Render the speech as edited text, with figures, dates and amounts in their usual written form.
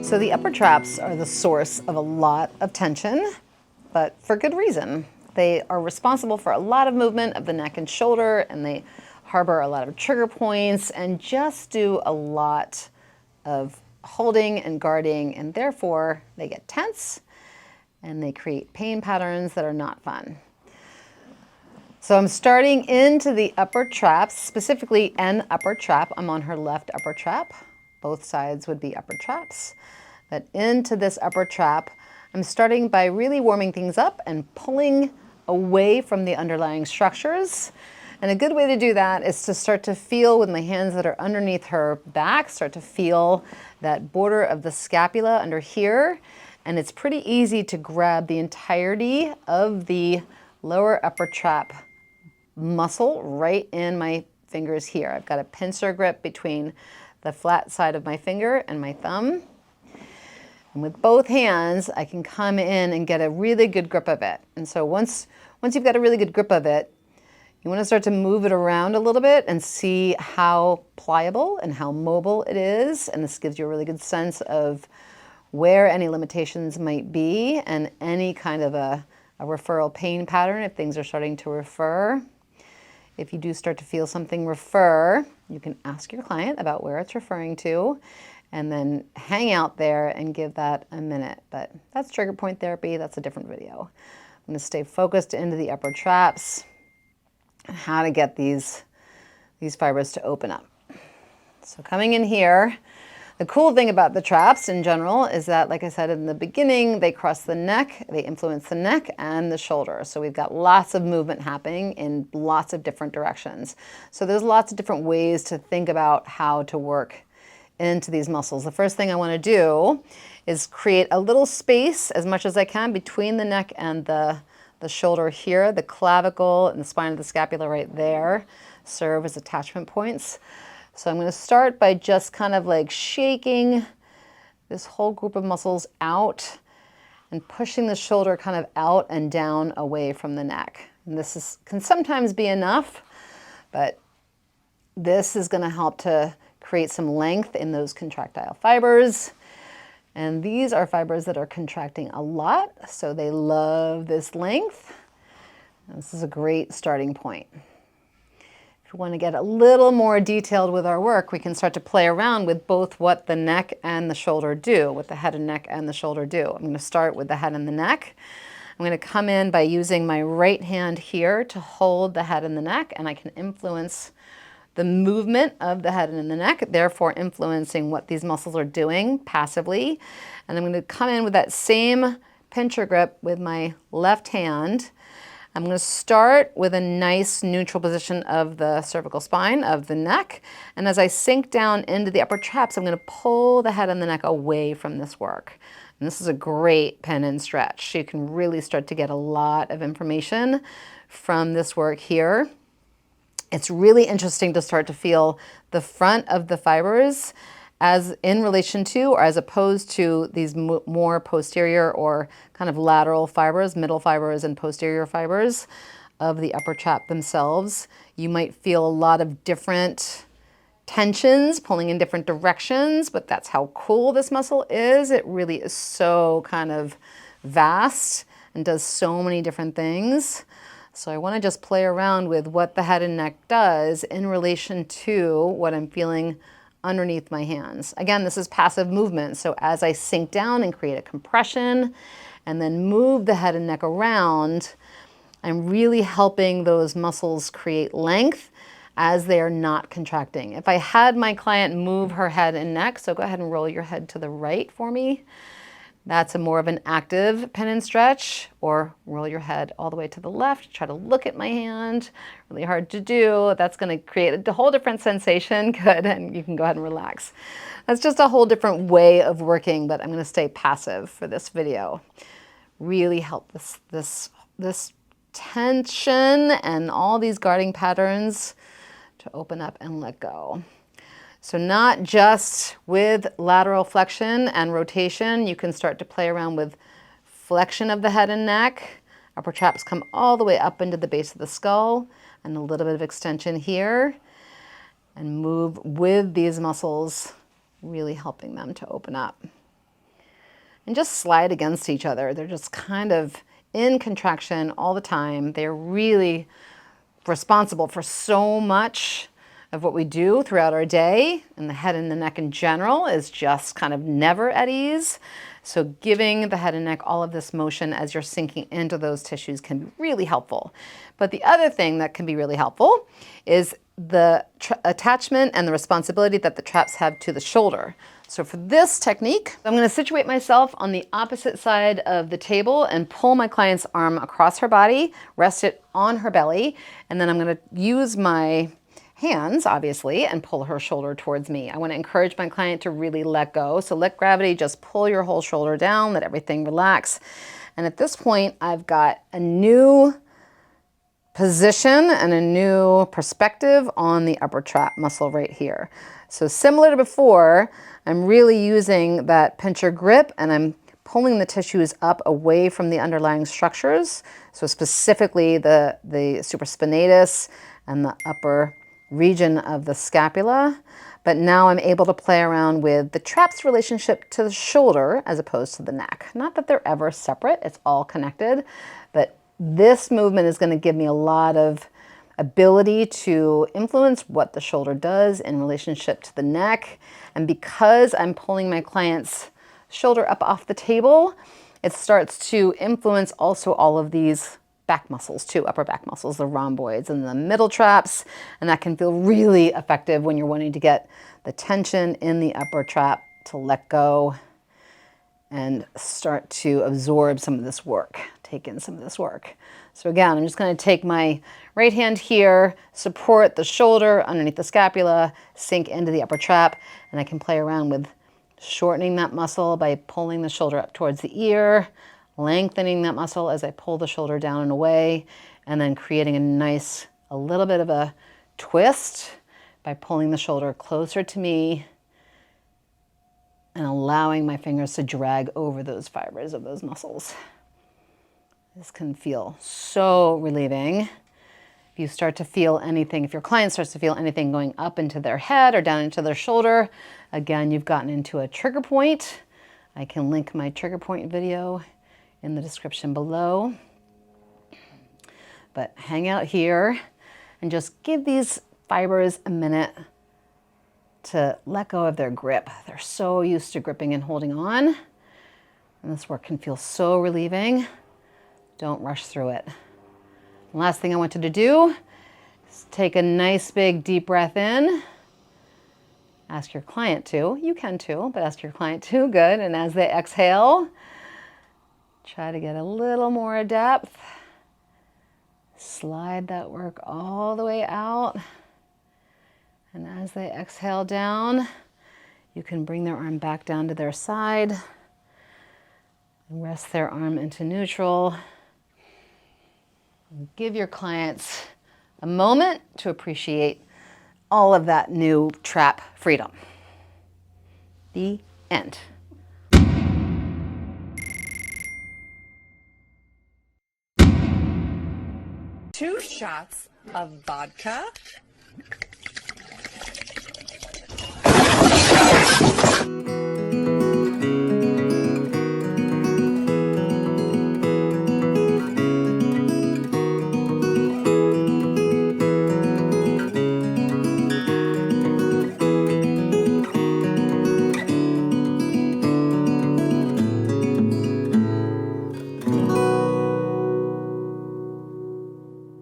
So the upper traps are the source of a lot of tension, but for good reason. They are responsible for a lot of movement of the neck and shoulder, and they harbor a lot of trigger points and just do a lot of holding and guarding, and therefore they get tense and they create pain patterns that are not fun. So I'm starting into the upper traps, specifically an upper trap. I'm on her left upper trap. Both sides would be upper traps. But into this upper trap, I'm starting by really warming things up and pulling away from the underlying structures. And a good way to do that is to start to feel with my hands that are underneath her back, start to feel that border of the scapula under here. And it's pretty easy to grab the entirety of the lower upper trap muscle right in my fingers here. I've got a pincer grip between the flat side of my finger and my thumb. And with both hands, I can come in and get a really good grip of it. And so once you've got a really good grip of it, you want to start to move it around a little bit and see how pliable and how mobile it is. And this gives you a really good sense of where any limitations might be and any kind of a referral pain pattern if things are starting to refer. If you do start to feel something refer, you can ask your client about where it's referring to and then hang out there and give that a minute. But that's trigger point therapy. That's a different video. I'm going to stay focused into the upper traps and how to get these fibers to open up. So coming in here, the cool thing about the traps in general is that, like I said in the beginning, they cross the neck, they influence the neck and the shoulder. So we've got lots of movement happening in lots of different directions. So there's lots of different ways to think about how to work into these muscles. The first thing I want to do is create a little space as much as I can between the neck and the shoulder here. The clavicle and the spine of the scapula right there serve as attachment points. So I'm going to start by just kind of like shaking this whole group of muscles out and pushing the shoulder kind of out and down away from the neck. And this can sometimes be enough, but this is going to help to create some length in those contractile fibers. And these are fibers that are contracting a lot, so they love this length. And this is a great starting point. If we want to get a little more detailed with our work, we can start to play around with both what the neck and the shoulder do, what the head and neck and the shoulder do. I'm going to start with the head and the neck. I'm going to come in by using my right hand here to hold the head and the neck, and I can influence the movement of the head and the neck, therefore influencing what these muscles are doing passively. And I'm going to come in with that same pincher grip with my left hand. I'm going to start with a nice neutral position of the cervical spine of the neck. And as I sink down into the upper traps, I'm going to pull the head and the neck away from this work. And this is a great pin and stretch. You can really start to get a lot of information from this work here. It's really interesting to start to feel the front of the fibers as in relation to or as opposed to these more posterior or kind of lateral fibers, middle fibers and posterior fibers of the upper trap themselves. You might feel a lot of different tensions pulling in different directions, but that's how cool this muscle is. It really is so kind of vast and does so many different things. So I want to just play around with what the head and neck does in relation to what I'm feeling underneath my hands. Again, this is passive movement. So as I sink down and create a compression and then move the head and neck around, I'm really helping those muscles create length as they are not contracting. If I had my client move her head and neck, so go ahead and roll your head to the right for me. That's a more of an active pin and stretch, or roll your head all the way to the left. Try to look at my hand, really hard to do. That's gonna create a whole different sensation. Good, and you can go ahead and relax. That's just a whole different way of working, but I'm gonna stay passive for this video. Really help this tension and all these guarding patterns to open up and let go. So not just with lateral flexion and rotation, you can start to play around with flexion of the head and neck. Upper traps come all the way up into the base of the skull and a little bit of extension here. And move with these muscles, really helping them to open up. and just slide against each other. They're just kind of in contraction all the time. They're really responsible for so much of what we do throughout our day, and the head and the neck in general is just kind of never at ease. So giving the head and neck all of this motion as you're sinking into those tissues can be really helpful. But the other thing that can be really helpful is the attachment and the responsibility that the traps have to the shoulder. So for this technique, I'm going to situate myself on the opposite side of the table and pull my client's arm across her body, rest it on her belly, and then I'm going to use my hands, obviously, and pull her shoulder towards me. I want to encourage my client to really let go. So let gravity just pull your whole shoulder down, let everything relax. And at this point, I've got a new position and a new perspective on the upper trap muscle right here. So similar to before, I'm really using that pincher grip and I'm pulling the tissues up away from the underlying structures. So specifically the supraspinatus and the upper region of the scapula. But now I'm able to play around with the trap's relationship to the shoulder as opposed to the neck. Not that they're ever separate, it's all connected, but this movement is going to give me a lot of ability to influence what the shoulder does in relationship to the neck. And because I'm pulling my client's shoulder up off the table, it starts to influence also all of these back muscles too, upper back muscles, the rhomboids and the middle traps. And that can feel really effective when you're wanting to get the tension in the upper trap to let go and start to absorb some of this work, take in some of this work. So again, I'm just going to take my right hand here, support the shoulder underneath the scapula, sink into the upper trap, and I can play around with shortening that muscle by pulling the shoulder up towards the ear, lengthening that muscle as I pull the shoulder down and away, and then creating a little bit of a twist by pulling the shoulder closer to me and allowing my fingers to drag over those fibers of those muscles. This can feel so relieving. If you start to feel anything, if your client starts to feel anything going up into their head or down into their shoulder, again, you've gotten into a trigger point. I can link my trigger point video in the description below. But hang out here and just give these fibers a minute to let go of their grip. They're so used to gripping and holding on. And this work can feel so relieving. Don't rush through it. The last thing I want you to do is take a nice big deep breath in. Ask your client to. You can too, but ask your client to. Good. And as they exhale, try to get a little more depth. Slide that work all the way out. And as they exhale down, you can bring their arm back down to their side and rest their arm into neutral. And give your clients a moment to appreciate all of that new trap freedom. The end. 2 shots of vodka,